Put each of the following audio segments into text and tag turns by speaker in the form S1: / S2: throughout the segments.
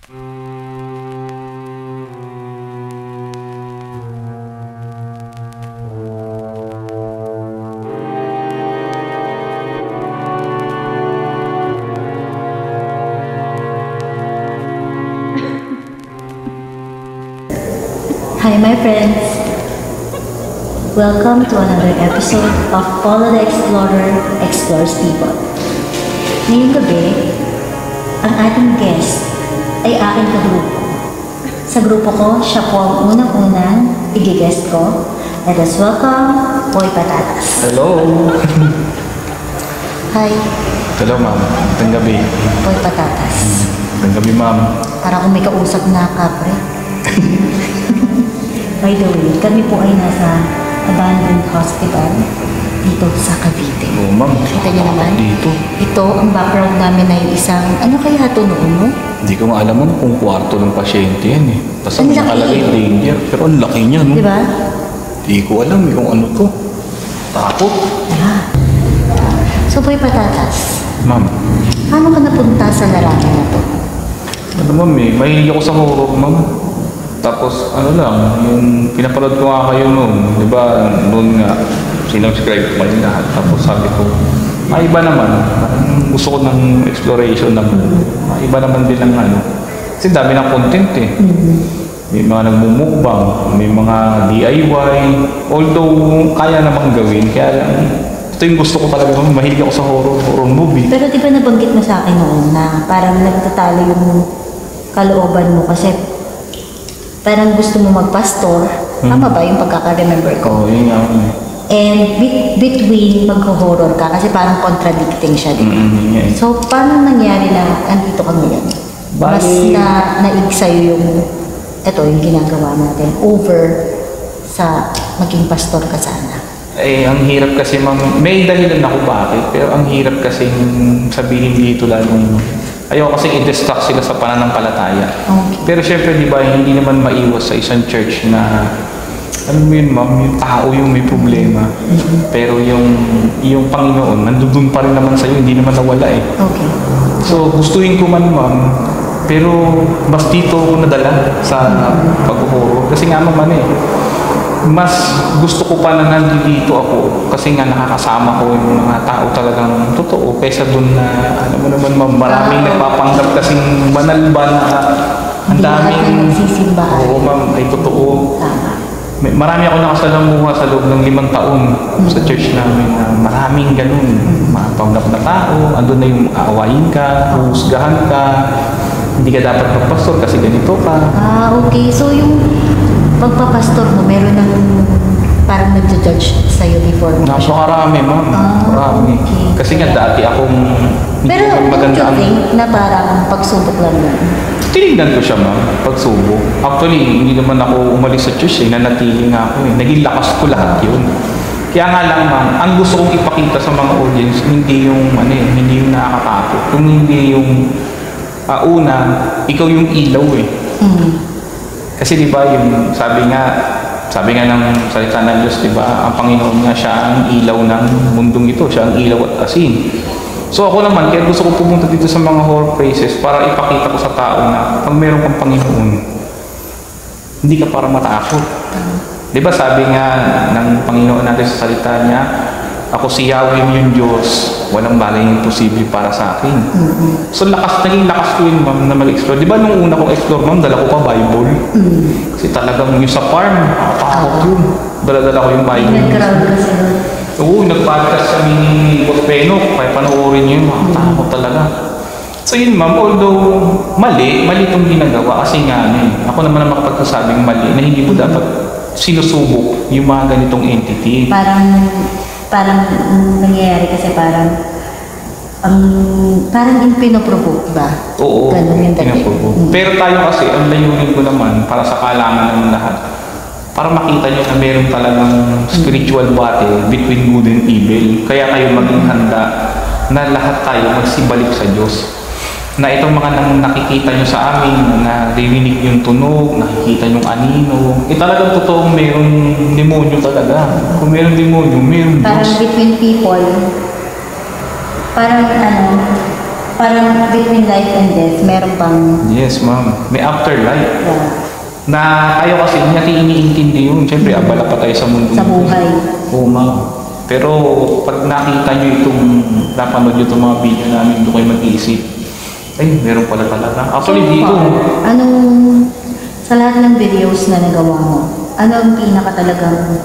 S1: Hi my friends! Welcome to another episode of Follow the Explorer Explores People. Ngayong gabi, ang ating guest ay aking kagrupo. Sa grupo ko, siya po ang unang-unang i-guest ko. Let us welcome Boy Patatas.
S2: Hello!
S1: Hi,
S2: Hello ma'am, magandang gabi.
S1: Boy Patatas.
S2: Magandang gabi ma'am.
S1: Para kung may kausap na kapre. By the way, kami po ay nasa abandoned hospital dito sa Cavite.
S2: Oo ma'am.
S1: Kita niyo naman?
S2: Dito.
S1: Ito, ang background namin ay isang, ano kaya ito noon mo?
S2: Hindi ko maalam kung kwarto ng pasyente yan eh. Basta
S1: Ang
S2: may
S1: laki.
S2: nakalagay danger. Pero ang laki niya no?
S1: Di ba?
S2: Hindi ko alam kung ano to. Takot.
S1: Yeah. So, Boy Patatas,
S2: Ma'am.
S1: paano ka napunta sa lalaki na to?
S2: Ano ma'am eh, mahilig ako sa horror ma'am. Tapos ano lang, yung pinapanood ko nga kayo noon. Di ba noon nga, sinubscribe ko kayo lahat. Tapos sabi ko, iba naman. Parang gusto ko ng exploration naman. Iba naman din ang ano. Kasi dami ng content eh. May mga nagmumukbang, may mga DIY. Although, kaya namang gawin. Kaya ito yung gusto ko talaga. Mahilig ako sa horror movie.
S1: Pero di ba nabanggit mo sa akin noon na parang nagtatalo yung kalooban mo kasi parang gusto mo magpastor. Tama ba yung pagkaka-remember ko?
S2: Oo, yun nga.
S1: And between mag-horror ka kasi parang contradicting siya, di ba?
S2: Yeah.
S1: So, paano nangyari na andito ka ngayon? Mas
S2: Bali-
S1: naig sa'yo yung, ito, yung ginagawa natin over sa maging pastor ka sana.
S2: Eh, ang hirap kasi may dahilan ako bakit, pero ang hirap kasi sabihin dito lalong ayaw kasi i-distract sila sa pananampalataya.
S1: Okay.
S2: Pero syempre, di ba, hindi naman maiwas sa isang church na, alam mo yun, ma'am, yung tao yung may problema. Pero yung Panginoon, nandun pa rin naman sa'yo, hindi naman nawala eh.
S1: Okay.
S2: So, gustuin ko man, ma'am, pero mas dito ako nadala sa pag-horror. Kasi nga naman eh, mas gusto ko pa na nandito ako kasi nga nakakasama ko yung mga tao talagang totoo kaysa dun na, alam mo naman ma'am, maraming nagpapanggap kasing banal ba na ang
S1: Hindi lahat
S2: daming...
S1: na nagsisimbahan.
S2: Oo ma'am, ay totoo.
S1: Tama.
S2: Marami ako nakasalamuha sa loob ng 5 taon sa church namin na maraming ganun. Mapanggap na tao, andun na yung aawayin ka, huhusgahan ka, hindi ka dapat magpastor kasi ganito ka.
S1: Okay. So, yung pagpapastor mo, meron ng parang nag-judge sa'yo before mo.
S2: Napakarami ma'am, marami.
S1: Okay.
S2: Kasi nga dati akong hindi
S1: Pero
S2: naman
S1: don't
S2: maganda
S1: you
S2: ang...
S1: think na parang pagsubok lang yun?
S2: Tinignan ko siya ma'am, pagsubok. Actually, hindi naman ako umalis sa church eh, nanatili nga ako eh. Naging lakas ko lahat yun. Kaya nga lang ma'am, ang gusto kong ipakita sa mga audience, hindi yung ano eh, hindi yung nakakatakot. Kung hindi yung una, ikaw yung ilaw eh. Kasi di ba yung sabi nga ng salita ng Diyos, di ba, ang Panginoon nga siya ang ilaw ng mundong ito, siya ang ilaw at asin. So ako naman, kaya gusto ko pumunta dito sa mga horror places para ipakita ko sa tao na pag meron kang Panginoon, hindi ka para matakot. Di ba sabi nga ng Panginoon natin sa salita niya, ako si Yahweh yung Diyos, walang bagay yung imposible para sa akin. So naging lakas ko yun ma'am na mag-explore. Di ba nung una kong explore ma'am, dala ko pa Bible. Kasi talagang yung sa farm, takot yun. Dala-dala ko yung Bible.
S1: Nag-crowd kasi doon.
S2: Oo, nag-podcast kami ni Boss Penok, kaya panoorin niyo yun, takot talaga. So yun ma'am, although mali itong ginagawa kasi nga ako naman ang makapagkasabing mali na hindi mo dapat sinusubok yung mga ganitong entity.
S1: Parang nangyayari kasi parang yung pinoprovoke ba?
S2: Oo,
S1: ganun yung dating.
S2: Pero tayo kasi, ang layunin ko naman para sa kaalaman ng lahat, para makita nyo na meron talagang spiritual battle between good and evil. Kaya kayo maging handa na lahat tayo magsibalik sa Diyos. Na itong mga nakikita nyo sa amin, na ririnig yung tunog, nakikita yung anino, talagang totoong mayroong demonyo talaga. Kung mayroong demonyo, mayroong
S1: Parang
S2: Diyos.
S1: between people, parang parang between life and death, meron pang,
S2: Yes, ma'am. May afterlife.
S1: na
S2: Na tayo kasi hindi natin iniintindi yun. Siyempre, abala pa tayo sa mundo.
S1: sa buhay.
S2: Oo, ma'am. Pero pag nakita nyo itong, napanood nyo itong mga video namin, doon kayo mag-iisip. Ay, meron pala talaga. Actually, dito.
S1: Anong, sa lahat ng videos na nagawa mo, ano ang pinaka talagang,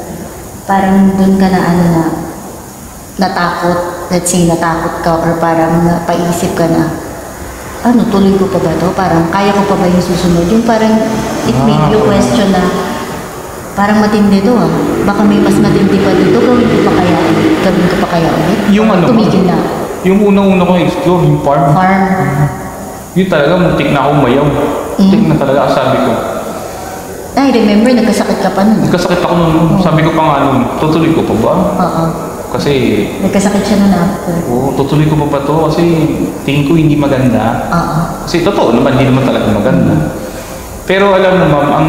S1: parang dun ka na natakot, let's say natakot ka, or parang napaisip ka na, tuloy ko pa ba to? Parang kaya ko pa ba yung susunod? Yung parang, it made you question na, parang matindi to baka may mas matindi pa dito, gawin ko pa kaya ulit?
S2: Yung ano,
S1: tumigil na.
S2: yung unang-una ko explore, yung farm. Yun talaga, muntik na ako umayaw. Muntik na talaga, sabi ko.
S1: I remember, nagkasakit ka pa nun.
S2: Nagkasakit ako nun. Sabi ko pa nga nun, tutuloy ko pa ba?
S1: Oo.
S2: Kasi,
S1: Nagkasakit siya nun after.
S2: tutuloy ko pa ba to? Kasi tingin ko hindi maganda.
S1: Oo.
S2: Kasi totoo naman, hindi naman talaga maganda. Pero alam mo ma'am, ang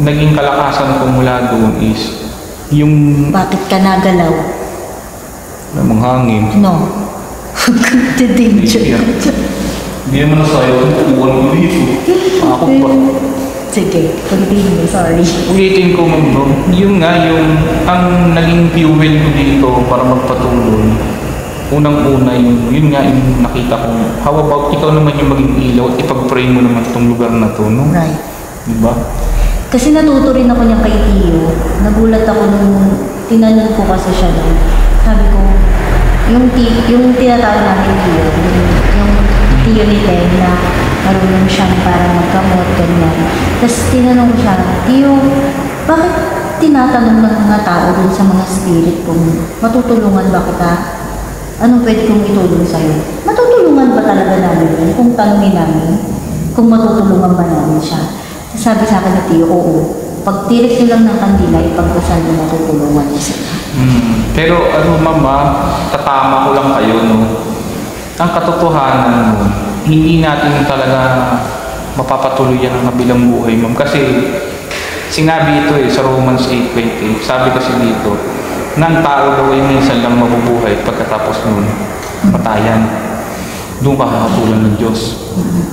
S2: naging kalakasan ko mula doon is yung
S1: Bakit ka nagalaw?
S2: namang hangin.
S1: No. The danger.
S2: Hindi naman sa'yo, kukuhan ko dito. Ako pa.
S1: Sige, continue. Sorry.
S2: Ulitin ko ma'am, no? Yung ang naging fuel ko dito para magpatuloy. Unang-una yun nga yung nakita ko. How about ikaw naman yung maging ilaw at ipag-pray mo naman itong lugar na to, no?
S1: Right.
S2: Diba?
S1: Kasi natuto rin ako niya kay Tio. Nagulat ako nung tinanong ko kasi siya doon. Sabi ko, yung tinatawag namin Tio, yung Tio ni Ted na marunong siyang para magkamot, ganyan. Tapos tinanong ko siya, Tio, bakit tinatanong ng mga tao dun sa mga spirit kung matutulungan ba kita? Anong pwede kong itulong sa'yo? Matutulungan ba talaga namin yun? Kung tanongin namin, kung matutulungan ba namin siya? Sabi sa akin ni Tio, oo. Pag tirik nyo lang ng kandila, ipagdasal nyo matutulungan niya sila.
S2: Pero mama, tatama ko lang kayo, no? Ang katotohanan mo, hindi natin talaga mapapatuloy yan ang kabilang buhay, ma'am. Kasi sinabi ito sa Romans 8:28. Sabi kasi dito, ng tao daw ay minsan lang mabubuhay pagkatapos nun, matayan. Doon ka kakatulan ng Diyos.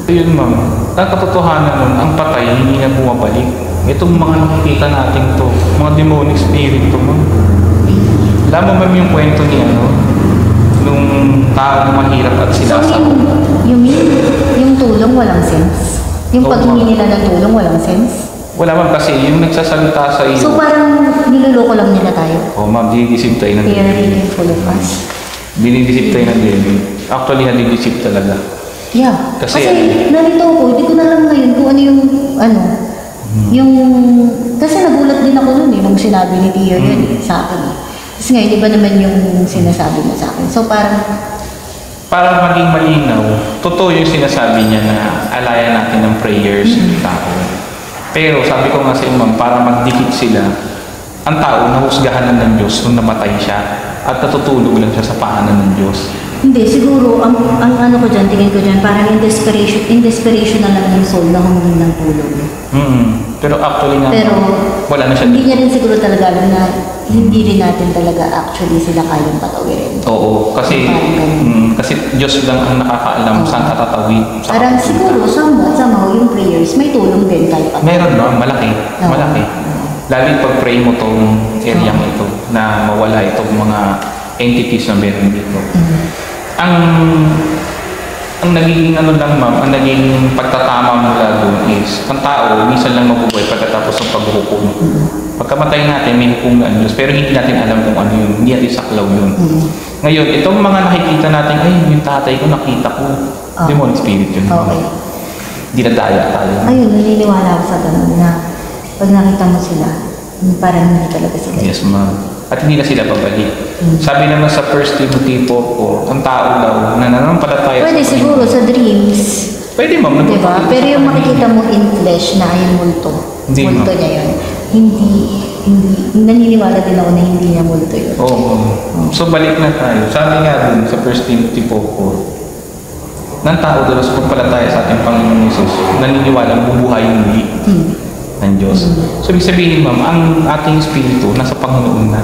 S2: Yun ma'am, ang katotohanan nun, ang patay hindi na bumabalik. Itong mga nakikita natin to, mga demonic spirit to ma'am. Alam mo ma'am yung kwento ni nung taong mahirap at
S1: So,
S2: sinasako.
S1: yung tulong walang sense? Yung
S2: Oo,
S1: paghingi nila ng tulong walang sense?
S2: Wala ma'am kasi yung nagsasalita sa iyo.
S1: So parang niloloko lang nila tayo?
S2: Ma'am, dinidisip tayo ng
S1: They are really full of us.
S2: Dinidisip tayo ng devil. Actually, nadidisip talaga.
S1: Yeah.
S2: Kasi
S1: narito ako, hindi ko na lang ngayon kung ano yung, kasi nagulat din ako nun nung sinabi ni Tio yun sa akin. Kasi ngayon, iba naman yung sinasabi mo sa akin. So parang,
S2: para maging malinaw, totoo yung sinasabi niya na alayan natin ng prayers ng tao. Pero sabi ko nga sa inyo, ma'am, para magdikit sila, ang tao nahusgahan na ng Diyos nung namatay siya at natutulog lang siya sa paanan ng Diyos.
S1: hindi, siguro, ang ano ko dyan, tingin ko dyan, parang in desperation na lang yung soul na humingi ng tulong.
S2: Pero actually nga,
S1: Pero,
S2: wala na siya.
S1: hindi niya rin siguro talaga alam na hindi rin natin talaga actually sila kayang patawirin.
S2: Oo, kasi kasi Diyos lang ang nakakaalam saan katatawid.
S1: Parang siguro, somehow, yung prayers, may tulong din kahit pa.
S2: Meron no, malaki.
S1: Oo.
S2: Malaki. Lalo pag-pray mo tong area ito na mawala itong mga entities na meron dito. Ang nagiging lang ma'am, ang nagiging pagtatama mula doon is, ang tao, minsan lang mabubuhay pagkatapos ng paghuhukom. Pagkamatay natin, may hukom na Diyos, pero hindi natin alam kung ano yun, hindi natin saklaw yun. Ngayon, itong mga nakikita natin, ay, yung tatay ko, nakita ko. Demonic spirit yun.
S1: Okay.
S2: Dinadaya tayo.
S1: Ayun, naniniwala ako sa ganun na pag nakita mo sila, parang hindi talaga sila.
S2: Yes, ma'am. At hindi na sila pabalik. Sabi naman sa 1 Timothy 4:4, ang tao daw na nananampalataya
S1: Pwede
S2: sa
S1: siguro sa dreams.
S2: Pwede ma'am.
S1: Diba? Pero yung makikita mo in flesh na yung multo.
S2: Hindi,
S1: Multo
S2: ma'am.
S1: niya yun. Hindi, naniniwala din ako na hindi niya multo yun.
S2: Oo. So balik na tayo. Sabi nga dun sa 1 Timothy 4:4, ng tao daw sa pagpalataya sa ating Panginoon Jesus, naniniwala bubuhayin muli. ng Diyos. So, ibig sabihin, ma'am, ang ating espiritu nasa Panginoon na.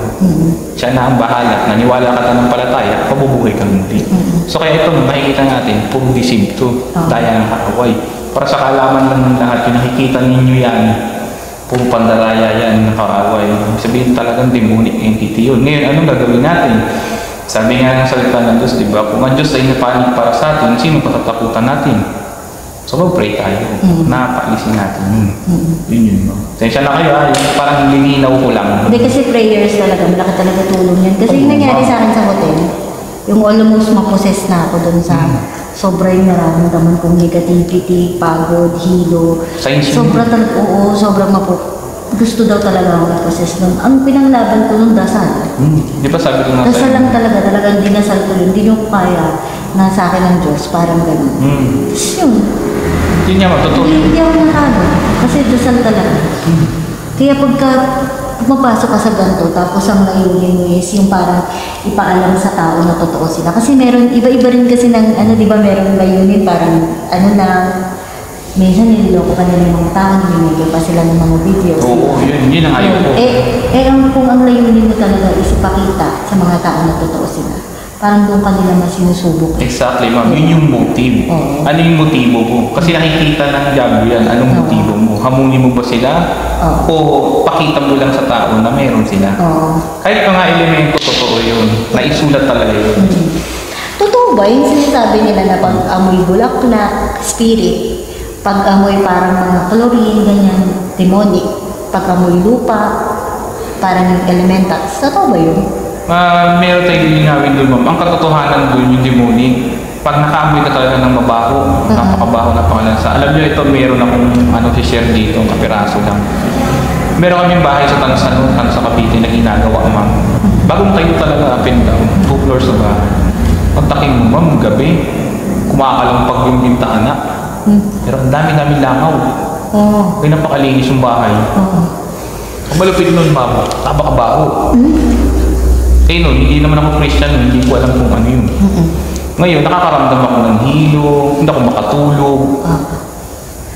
S2: Siya na ang bahala. Naniwala ka pananampalataya, pabubuhay ka muli. So, kaya ito, makikita natin, puro deceive to, daya ng kaaway. Para sa kalaman lang ng lahat, yung nakikita ninyo yan, puro pandaraya yan ng kaaway. Sabihin talagang demonic entity yun. Ngayon, anong gagawin natin? Sabi nga ng salita ng Diyos, di ba? Kung ang Diyos ay napanig para sa atin, sino patatakutan natin? So, pray tayo. Napaalisin natin. Yun. Tensya na kayo, yung parang lilinaw ko lang.
S1: Hindi kasi prayers talaga, malaki talaga tulong yan. Kasi yung nangyari sa akin sa hotel, yung almost mapossess na ako doon sa sobrang nararamdaman kong negativity, pagod, hilo. Sobra talaga, sobrang gusto daw talaga ako i-possess nun. Ang pinanglaban ko nung dasal.
S2: Di ba sabi ko nga
S1: dasal lang talagang dinasal ko yun. Hindi nyo kaya na sa akin ng Diyos, parang gano'n. Tapos yun.
S2: Hindi niya matutulog.
S1: Hindi ako nakano. Kasi dasal talaga. Kaya pagka pumapasok ka sa ganito, tapos ang layunin mo is yung parang ipaalam sa tao na totoo sila. Kasi meron, iba-iba rin kasi ng, di ba meron layunin, parang lang, minsan nililoko ka nila ng mga tao, nililoko pa sila ng mga videos.
S2: Oo, yun ang ayaw ko.
S1: Kung ang layunin mo talaga is ipakita sa mga tao na totoo sila, parang doon kanila mas sinusubok.
S2: Exactly, ma'am. Yun yung motive. Ano yung motibo mo? Kasi nakikita ng diablo yan. Anong motibo mo? Hamunin mo ba sila? O pakita mo lang sa tao na meron sila? Kahit mga elemento, totoo yun. Naisulat talaga yun.
S1: Totoo ba yung sinasabi nila na pag amoy bulaklak, spirit, pag amoy parang mga chlorine, ganyan, demonic, pag amoy lupa, parang yung elementals. Totoo ba yun?
S2: Meron tayong linawin doon, ma'am. Ang katotohanan doon yung demonic. Pag nakaamoy ka talaga ng mabaho, napakabaho na pangalansa. Alam niyo, ito meron akong share dito, kapiraso lang. Meron kaming bahay sa Tansan Cavite na ginagawa, ma'am. Bagong tayo talaga up and down, 2 floors sa bahay. Pagtaking mo, ma'am, gabi, kumakalampag yung bintana. Pero ang dami-dami langaw. Kaya napakalinis yung bahay. Ang malupit nun, ma'am, tabakabaho. Eh nun, hindi naman ako Christian, hindi ko alam kung ano yun. Ngayon, nakakaramdam ako ng hilo, hindi ako makatulog.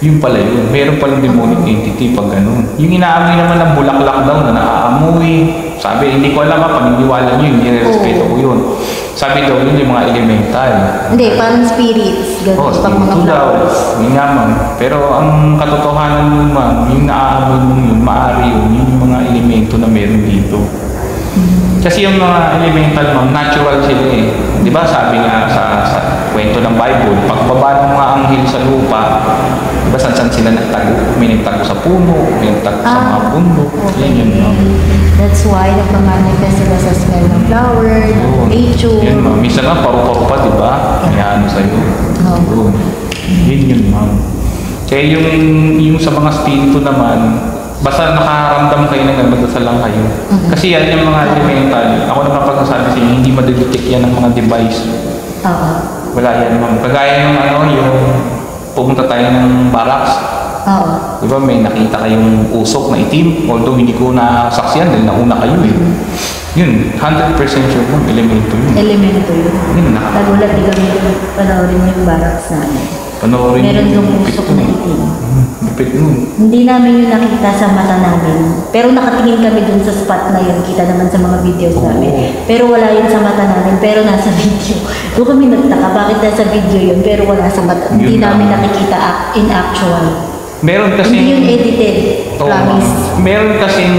S2: Yun pala yun. Meron palang demonic entity pag ganun. Yung inaamoy naman ng bulaklak daw na naaamoy. Sabi, hindi ko alam paniniwala nyo yun, nire-respeto ko yun. Sabi daw yun yung mga elemental.
S1: Hindi, parang spirits. Ganun, pag mga flowers.
S2: Yun nga, ma'am. Pero ang katotohanan nun, ma'am, yung naaamoy mong yun, maaari yun, yung mga elemento na meron dito. Kasi yung mga elemental, ma'am, natural sila eh. Di ba sabi nga sa kwento ng Bible, pagbaba ng mga anghel sa lupa, di ba saan sila nagtago? May nagtago sa puno, may nagtago sa mga bundok. Yan yun, ma'am.
S1: That's why nagpamanifest sila sa smell ng flower, ng nature.
S2: Yan, ma'am. Minsan nga, paru-paro pa, di ba? May ano sa'yo. Yun, ma'am. Kaya yung sa mga spirito naman, basta nakaramdam kayo na nagdasal lang kayo. Kasi yan yung mga elemental. Ako naman pagkasabi sa inyo, hindi madidetect yan ng mga device. Wala yan, ma'am. Kagaya ng yung pumunta tayo ng barracks. Di ba may nakita kayong usok na itim? Although hindi ko nasaksiyan dahil nauna kayo eh. Yun, 100% sure mo, elemento yun.
S1: Elemento yun. Nagulat din kami panoorin mo yung barracks namin. Meron yung usok na itim. Hindi namin yung nakita sa mata namin. Pero nakatingin kami dun sa spot na yun. Kita naman sa mga videos namin. Pero wala yun sa mata namin. Pero nasa video. Doon kami nagtaka. Bakit nasa video yun? Pero wala sa mata. Hindi namin nakikita in actual.
S2: Meron kasing...
S1: Hindi yun edited. Promise.
S2: Meron kasing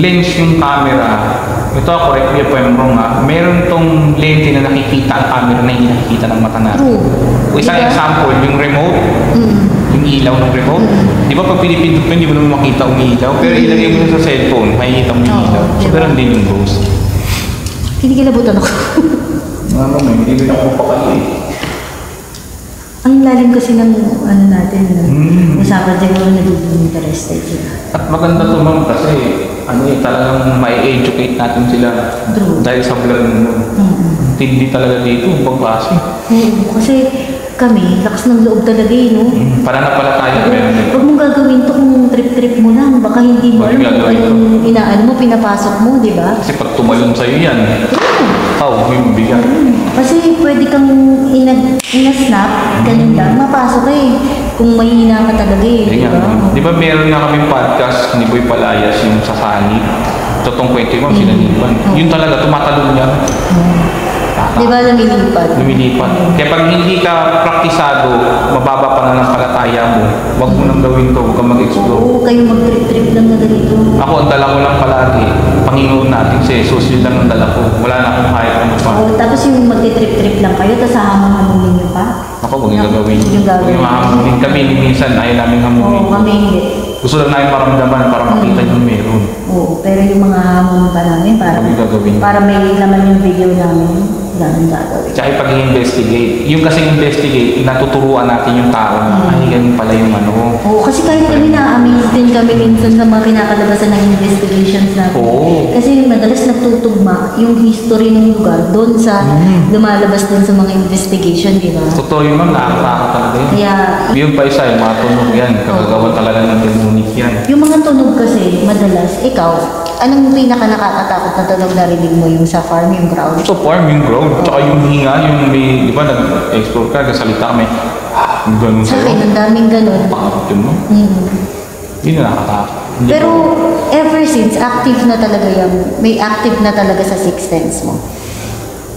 S2: lens yung camera. Ito, correct me if I'm wrong ha. Meron tong lente na nakikita ang camera na hindi nakikita ng mata natin. O isang example, yung remote, yung ilaw ng remote. Di ba pag pinipindot mo, hindi mo naman makita umiilaw. Pero ilagay mo sa cellphone, makikita mo yung ilaw. So, ganun din yung ghost.
S1: Kinikilabutan ako.
S2: Hindi ko na ako mapakali.
S1: Ang lalim kasi ng natin, usapan siguro nagiging interested sila.
S2: At maganda to, ma'am, kasi talagang mai-educate natin sila. Dahil sa vlog mo. Hindi talaga dito, pagpasi.
S1: Kasi kami, lakas ng loob talaga no?
S2: Pananampalataya meron din.
S1: Huwag mong gagawin to kung trip-trip mo lang. Baka hindi mo alam kung anong inaan mo, pinapasok mo, di ba?
S2: Kasi pag tumalon sa'yo yan, may mabigat.
S1: Kasi pwede kang ina-snap, ganun lang, mapasok eh. kung mahina ka talaga eh.
S2: Di ba meron na kaming podcast ni Boy Palayas yung sa Sanib? Totoong kwento yung sinaniban. Yun talaga, tumatalon niya.
S1: Di ba lumilipat?
S2: Lumilipat. Kaya pag hindi ka praktisado, mababa pa na ng palataya mo. Huwag mo nang gawin to, huwag kang mag-explore.
S1: Oo, kayo mag-trip-trip lang na ganito.
S2: Ako, ang dala ko lang palagi, Panginoon natin, si Jesus, yun lang ang dala ko. Wala na akong kahit ano pa.
S1: Oo, tapos yung mag-trip-trip lang kayo, tapos hahamon-hamunin nyo pa.
S2: Ako, huwag yung gagawin.
S1: Yung gagawin.
S2: Yung hamunin kami, minsan ayaw namin hamunin.
S1: Oo, kami hindi.
S2: Gusto lang namin maramdaman para makita yung meron.
S1: Oo, pero yung mga hamon pa namin, para may laman yung video namin, ganun gagawin.
S2: Tsaka pag i-investigate, yung kasi investigate, natuturuan natin yung tao na, ay, ganun pala yung ano.
S1: Oo, kasi kahit kami na-amaze din kami minsan sa mga kinakalabasan ng investigations natin.
S2: Oo.
S1: Kasi madalas nagtutugma yung history ng lugar doon sa lumalabas din sa mga investigation, di ba?
S2: Totoo yun, ma'am, nakakatakot talaga yun.
S1: Kaya,
S2: Yung pa isa, yung mga tunog yan, kagagawa talaga ng demonic yan.
S1: yung mga tunog kasi, madalas, ikaw, anong pinaka nakakatakot na tunog narinig mo yung sa farm, yung crowd?
S2: So, farming ground, tsaka yung hinga, yung may, di ba, nag-explore ka, nagsalita kami, yung ganun
S1: Sa
S2: sa'yo.
S1: akin, ang daming ganun.
S2: Takot yun, no? Yun na nakakatakot. Hindi
S1: Pero,
S2: ko-
S1: ever since, active na talaga yung, may active na talaga sa sixth sense mo.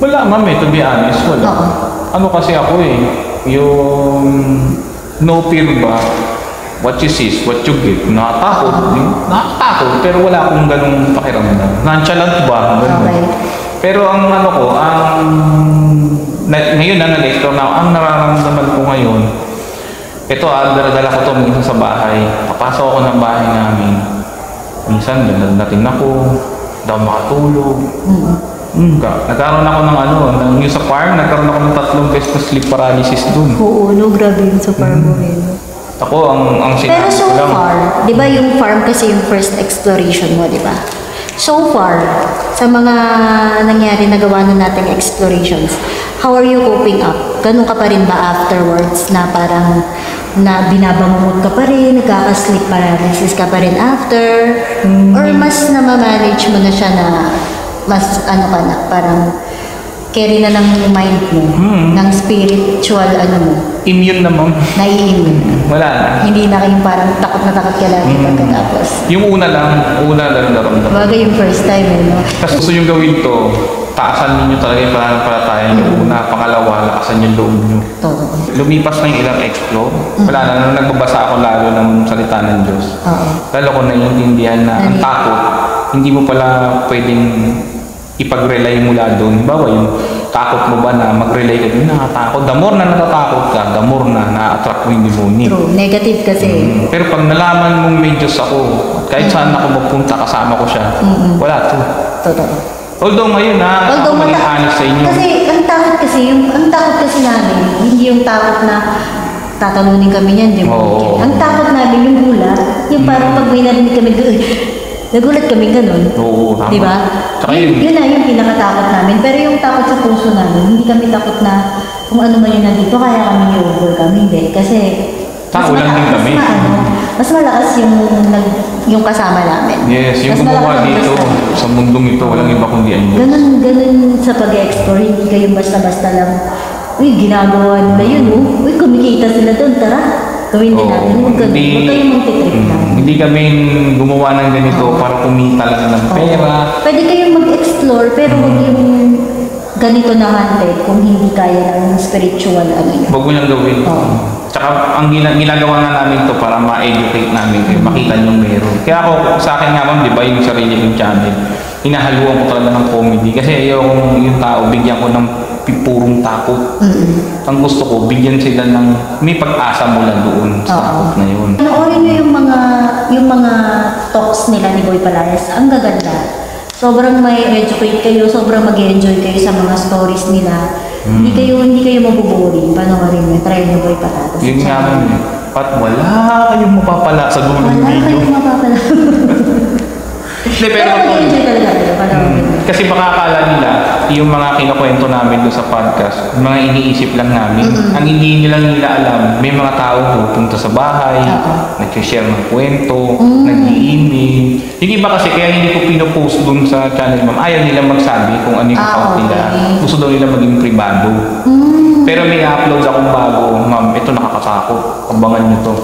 S2: Wala, ma'am, to be honest, wala.
S1: Oo.
S2: Ano kasi ako yung no fear ba, what you see, what you get. Nakatakot, pero wala akong ganung pakiramdam. Nonchalant ba? Ganun.
S1: Okay.
S2: Pero ang ano ko, ngayon na na-explore na ako, ang nararamdaman ko ngayon, ito daladala ko to minsan sa bahay. Papasok ako ng bahay namin. Minsan, natin ako, daw makatulog. Nagkaroon ako ng yung sa farm, nagkaroon ako ng 3 beses na sleep paralysis dun.
S1: Oo, no, grabe yun sa farm mo rin.
S2: Ako, ang
S1: Pero
S2: sinabi
S1: so
S2: ko lang,
S1: far, di ba yung farm kasi yung first exploration mo, di ba? So far, sa mga nangyari na gawa na nating explorations, how are you coping up? Ganun ka pa rin ba afterwards na parang na binabangungot ka pa rin, nagkaka-sleep paralysis ka pa rin after? Or mas na-manage mo na siya na mas ano ka na, parang carry na ng mind mo, ng spiritual ano mo,
S2: immune naman.
S1: nai-immune.
S2: Wala na.
S1: Hindi na kayong parang takot na takot ka lagi pagkatapos.
S2: Yung una lang naramdaman.
S1: Bagay yung first time eh, no?
S2: Kasi gusto yung gawin to, taasan ninyo talaga yung pananampalataya nyo. Una, pangalawa, lakasan yung loob nyo.
S1: Totoo.
S2: Lumipas na yung ilang explore. Wala na, nung nagbabasa ako lalo ng salita ng Diyos.
S1: Oo.
S2: Lalo ko naiintindihan na ang takot, hindi mo pala pwedeng ipag-relay mula doon. Bawa yung takot mo ba na mag-relay ka doon, nakatakot. The more na natatakot ka, the more na na-attract mo yung demonic.
S1: True. Negative kasi.
S2: Pero pag nalaman mong may Diyos ako, at kahit saan ako magpunta, kasama ko siya, wala to.
S1: Totoo.
S2: Although ngayon ako maging honest sa inyo.
S1: Kasi ang takot kasi namin, hindi yung takot na tatalunin kami niyan, di ba?
S2: Oo.
S1: Ang takot namin yung gulat, yung parang pag may narinig kami, nagulat kami ganun.
S2: Oo, tama.
S1: Di ba?
S2: Tsaka
S1: Yun na yung pinakatakot namin. Pero yung takot sa puso namin, hindi kami takot na kung ano man yun nandito, kaya kami i-overcome. Hindi. Kasi
S2: Tao lang din kami.
S1: Mas malakas yung kasama namin.
S2: Yes, yung
S1: Mas
S2: gumawa
S1: malakas ang
S2: dito,
S1: kasama.
S2: sa mundong ito, walang iba kundi ang Diyos.
S1: Ganun sa pag-explore, hindi kayo basta-basta lang, uy, ginagawa nila yun, oh. Uy, kumikita sila doon, tara. Gawin din natin. Huwag ganun. Huwag kayong magtitrip lang.
S2: Hindi kami gumawa ng ganito para kumita lang ng pera.
S1: Pwede kayong mag-explore, pero huwag yung ganito na hunted kung hindi kaya ng spiritual ano yun.
S2: Huwag mo niyang gawin. Tsaka ang ginagawa nga namin to para ma-educate namin kayo, makita niyong meron. Kaya ako, sa akin nga ma'am, di ba yung sarili kong channel, hinahaluan ko talaga ng comedy. Kasi ayaw kong yung tao, bigyan ko ng purong takot. Ang gusto ko, bigyan sila ng may pag-asa mula doon sa takot na yun.
S1: Panoorin niyo yung mga talks nila ni Boy Palayas. Ang gaganda. Sobrang may educate kayo, sobrang mag-enjoy kayo sa mga stories nila. Hindi kayo mabuboring. Panoorin niyo, try niyo Boy Palayas.
S2: Yun nga nun eh. At wala kayong mapapala sa dulo ng
S1: Wala
S2: video.
S1: kayong mapapala.
S2: Hindi,
S1: Pero mag-enjoy talaga kayo. Panoorin niyo.
S2: Kasi baka akala nila, yung mga kinukwento namin doon sa podcast, mga iniisip lang namin. Ang hindi nila alam, may mga tao pupunta sa bahay, nag-share ng kwento, nag-i-email. Yung iba kasi, kaya hindi ko pinopost doon sa channel, ma'am. Ayaw nila magsabi kung ano yung account nila.
S1: Okay.
S2: Gusto daw nila maging privado. Pero may upload akong bago, ma'am, ito nakakatakot. Abangan nyo to.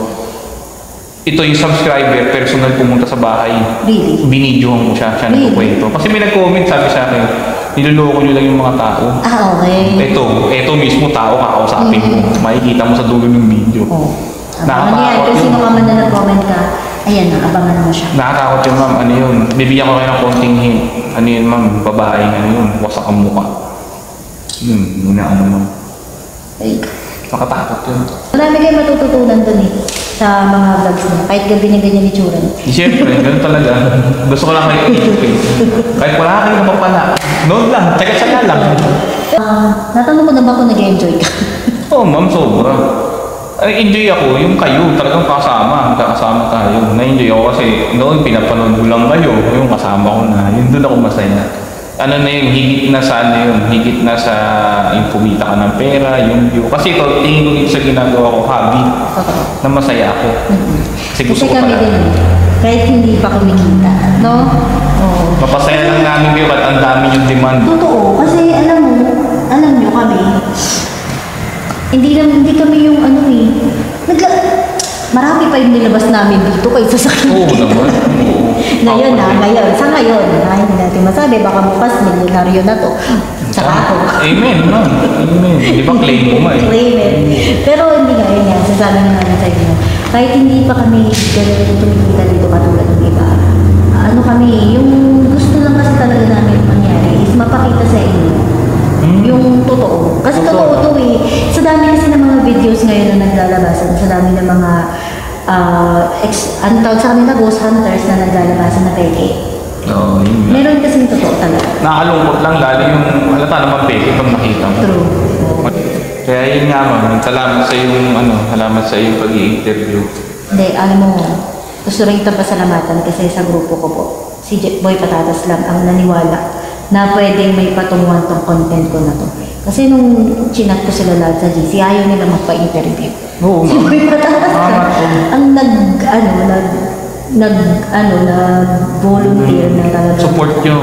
S2: Ito yung subscriber, personal pumunta sa bahay.
S1: Really?
S2: Binidyohan ko siya, siya
S1: Really?
S2: nagkukwento. Kasi may nag-comment, sabi sa akin, niloloko nyo lang yung mga tao.
S1: Okay.
S2: Ito mismo tao kakausapin mo. Makikita mo sa dulo ng video.
S1: Oh. Abangan niya, kung sino ka man na nag-comment ka, ayan na, abangan mo siya.
S2: Nakakatakot yun, ma'am. Ano yun? Bibigyan ko kayo ng konting hint. Ano yun, ma'am? Babae, ano yun? Wasak ang mukha. Yun na ano, ma'am.
S1: Ay.
S2: Nakatakot yun.
S1: Marami kayo matututunan dun eh, sa mga vlogs niya. Kahit ganyan-ganyan ni Chura.
S2: Siyempre, ganun talaga. Gusto ko lang kayo i-face. Kahit wala kayo naman pala. Noon lang, tsaga-tsaga lang.
S1: Natanong ko na ba kung nag-enjoy ka?
S2: Oo, ma'am, sobra. Enjoy ako, yung kayo, talagang kakasama tayo. Na-enjoy ako kasi noon pinapanood ko lang kayo, yung kasama ko na, yun doon ako masaya. Ano na yung higit na sa ano yun, higit na sa yung kumita ka ng pera, yung view. Kasi ito, tingin ko dito sa ginagawa ko, hobby, na masaya ako. Kasi gusto ko
S1: kami
S2: talaga.
S1: din, kahit hindi pa kumikita, no? Oo.
S2: Mapasaya lang namin kayo at ang dami yung demand.
S1: Totoo, kasi alam nyo kami, hindi kami yung ano eh, marami pa yung nilabas namin dito kaysa sa
S2: Oo naman.
S1: ngayon sa ngayon, hindi natin masabi, baka bukas milyonaryo na to. Saka ako.
S2: Amen, ma'am. Amen. Di ba claim mo nga eh?
S1: Claim it. Pero hindi nga, yun yan, sasabi nga namin sa inyo, kahit hindi pa kami ganito tumikita dito katulad ng iba, ano kami, yung gusto lang kasi talaga namin mangyari is mapakita sa inyo yung totoo. Kasi totoo to eh. Sa dami kasi ng mga videos ngayon na naglalabasan, sa dami ng mga ano tawag sa kanila, ghost hunters na naglalabasan na peke.
S2: Oo, yun nga.
S1: Meron kasing totoo talaga.
S2: Nakalungkot lang lalo yung halata naman peke pag nakita mo.
S1: True.
S2: Kaya yun nga ma'am, salamat sa yung salamat sa yung pag-i-interview.
S1: Hindi, alam mo, gusto rin itong pasalamatan kasi sa grupo ko po, si Boy Patatas lang ang naniwala na pwedeng may patunguhan tong content ko na to. Kasi nung chinat ko sila lahat sa GC, ayaw nila magpa-interview.
S2: Oo,
S1: Si Boy Patatas lang ang nag-volunteer na talaga.
S2: Support nyo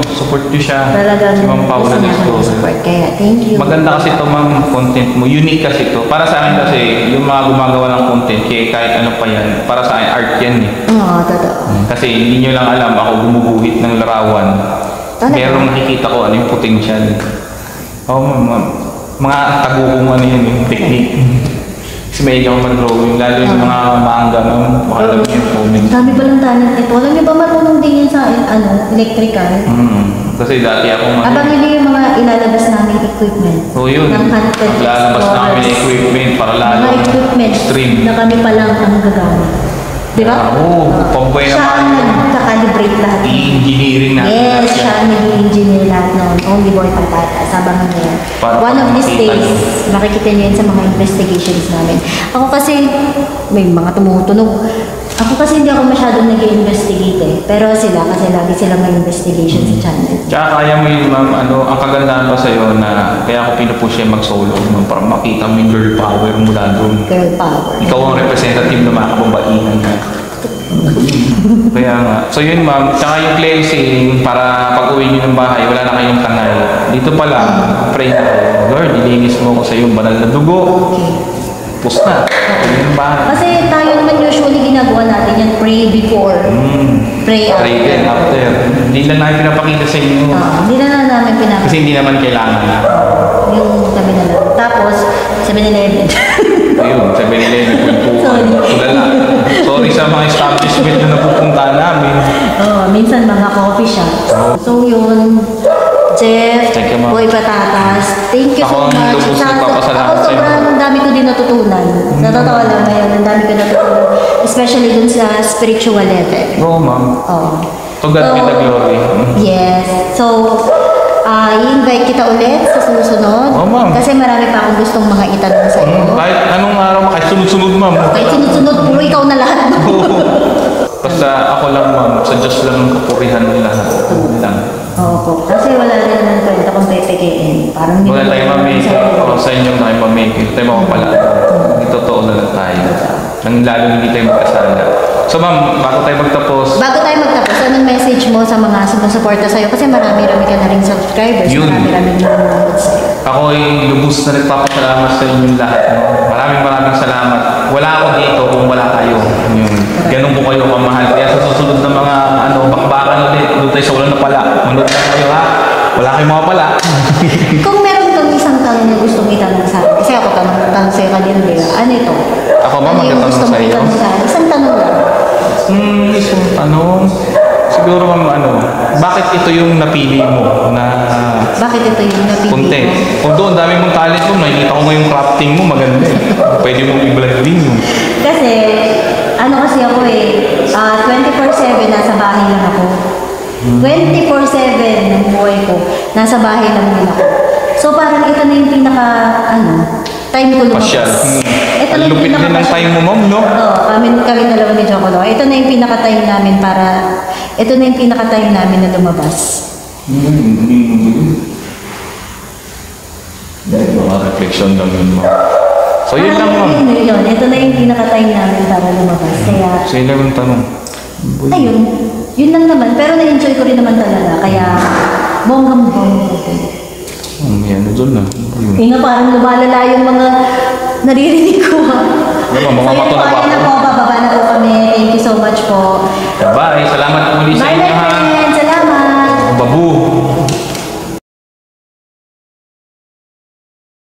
S2: siya.
S1: Talagang
S2: Si Ma'am Paula
S1: gusto niya kami
S2: Nestor.
S1: support. Kaya, thank you.
S2: Maganda kasi ito ma'am, content mo. Unique kasi ito. Para sa akin kasi, yung mga gumagawa ng content, kahit ano pa yan, para sa akin, art yan eh.
S1: Oo, totoo.
S2: Kasi hindi nyo lang alam, ako gumuguhit ng larawan.
S1: Talaga?
S2: Pero nakikita ko ano yung potential. Oo ma'am, mga tago kong ano yun, yung technique. Kasi may ako mag-drawing, lalo yung mga manga, baka alam niyo yung comment.
S1: Dami ba lang talent ito? Alam niyo ba marunong din yan sa electrical?
S2: Kasi dati ako
S1: Abang yun yung mga ilalabas namin equipment.
S2: Oo yun,
S1: Ng Hunted
S2: lalabas namin
S1: Explorers.
S2: equipment para
S1: Mga
S2: lalo
S1: equipment
S2: stream.
S1: na kami pa lang ang gagamit. Di ba?
S2: Oo, pambuhay
S1: Siya ang
S2: naman.
S1: nagka-calibrate lahat.
S2: I-engineering natin.
S1: Yes, siya ang nag-engineer lahat noon. Only Boy Patatas. Sabangan niyo yan.
S2: Para
S1: One of these
S2: makita
S1: days,
S2: niyo.
S1: makikita niyo yan sa mga investigations namin. Ako kasi, may mga tumutunog. Ako kasi hindi ako masyadong nag-investigate eh. Pero sila, kasi lagi sila may investigation sa channel.
S2: Tsaka kaya mo yun ma'am, ang kagandahan pa sa'yo na kaya ako pinupush yung mag-solo ma'am, para makita mo yung girl power mula doon.
S1: Girl power.
S2: Ikaw ang representative ng mga kababaihan ka. Kaya nga. So yun ma'am, tsaka yung cleansing para pag uwi nyo ng bahay, wala na kayong tangay. Dito pa lang, pray na kayo. Lord, ilinis mo ko sa iyong banal na dugo.
S1: Okay.
S2: Pus na. Uwi ng bahay.
S1: Kasi tayo naman usually ginagawa natin yan, pray before, pray after.
S2: Pray then after. Hindi lang namin pinapakita sa inyo.
S1: Hindi na namin pinapakita.
S2: Kasi hindi naman kailangan na.
S1: Yung kami na lang. Tapos, 7-Eleven.
S2: Ayun, 7-Eleven,
S1: Sorry.
S2: tulala. Sorry sa mga establishment na napupunta namin.
S1: Minsan mga coffee shop. So yun, Jeff,
S2: Thank you, ma'am.
S1: Boy Patatas, thank you
S2: Ako
S1: so
S2: ang
S1: much.
S2: lubos nagpapasalamat
S1: Ako
S2: sa inyo.
S1: sobrang dami ko din natutunan. Sa totoo lang ngayon, ang dami ko natutunan. Especially dun sa spiritual level.
S2: Oo, ma'am.
S1: Oo.
S2: To God be the glory.
S1: Yes. So, i-invite kita ulit sa susunod.
S2: Oo, ma'am.
S1: Kasi marami pa akong gustong mga itanong sa iyo.
S2: Kahit anong araw, kahit sunod-sunod, ma'am.
S1: Kahit sunod-sunod, puro ikaw na lahat.
S2: Basta ako lang, ma'am. Sa Diyos lang ang kapurihan ng lahat. Lang.
S1: Oo po. Kasi wala rin naman kwenta kung pepekein. Parang
S2: Wala tayo mamigil. Sa inyong tayo mamigil. Tayo makapala. Totoo na lang tayo. Nang lalo hindi tayo magkasala. So ma'am, bago tayo magtapos,
S1: Bago tayo magtapos, anong message mo sa mga sumusuporta sa'yo? Kasi marami-rami ka na rin subscribers,
S2: Yun.
S1: marami-rami na nanonood sa'yo.
S2: ako ay lubos na nagpapasalamat sa inyong lahat. No? Maraming salamat. Wala ako dito kung wala kayo. Yun. Ganun po kayo kamahal. Kaya sa susunod na mga bakbakan ulit, doon tayo sa ulan na pala. Manood na kayo ha. Wala kayong mga pala.
S1: Kung meron kang isang tanong na gustong itanong sa akin, kasi ako tanong sa'yo kanina, di ba? Ano ito?
S2: Ako ba
S1: Ano yung
S2: magtatanong
S1: gusto
S2: sa
S1: mong
S2: iyo?
S1: itanong sa akin? Isang tanong lang.
S2: Isang tanong. Siguro ma'am, bakit ito yung napili mo na
S1: Bakit ito yung napili
S2: content?
S1: mo?
S2: Although, ang dami mong talent mo, nakikita ko ngayong crafting mo, maganda eh. Pwede mong i-blend din yun.
S1: Kasi, kasi ako 24/7 nasa bahay lang ako. 24/7 ng buhay ko, nasa bahay lang din ako. So parang ito na yung time ko lumabas.
S2: Pasyal.
S1: Ito
S2: Ang
S1: na yung
S2: lupit din ng time mo, ma'am, no?
S1: Oo, kami dalawa ni Jocolo. Ito na yung pinaka-time namin ito na yung pinaka-time namin na lumabas.
S2: Dahil mga reflection lang yun, ma'am. So, yun lang, ma'am.
S1: Yun. Ito na yung pinaka-time namin para lumabas. Kaya,
S2: Sa ilang yung tanong.
S1: ayun. Yun lang naman. Pero na-enjoy ko rin naman talaga. Kaya, bonggang-bongga ko.
S2: May doon na. Yun.
S1: Nga parang lumalala yung mga naririnig ko.
S2: Mga
S1: So yun
S2: mato
S1: po,
S2: na ba
S1: ayun na
S2: ako?
S1: po, bababa na po kami. Thank you so much po.
S2: Bye. Salamat po muli sa
S1: Bye,
S2: inyo,
S1: my
S2: ha?
S1: friends!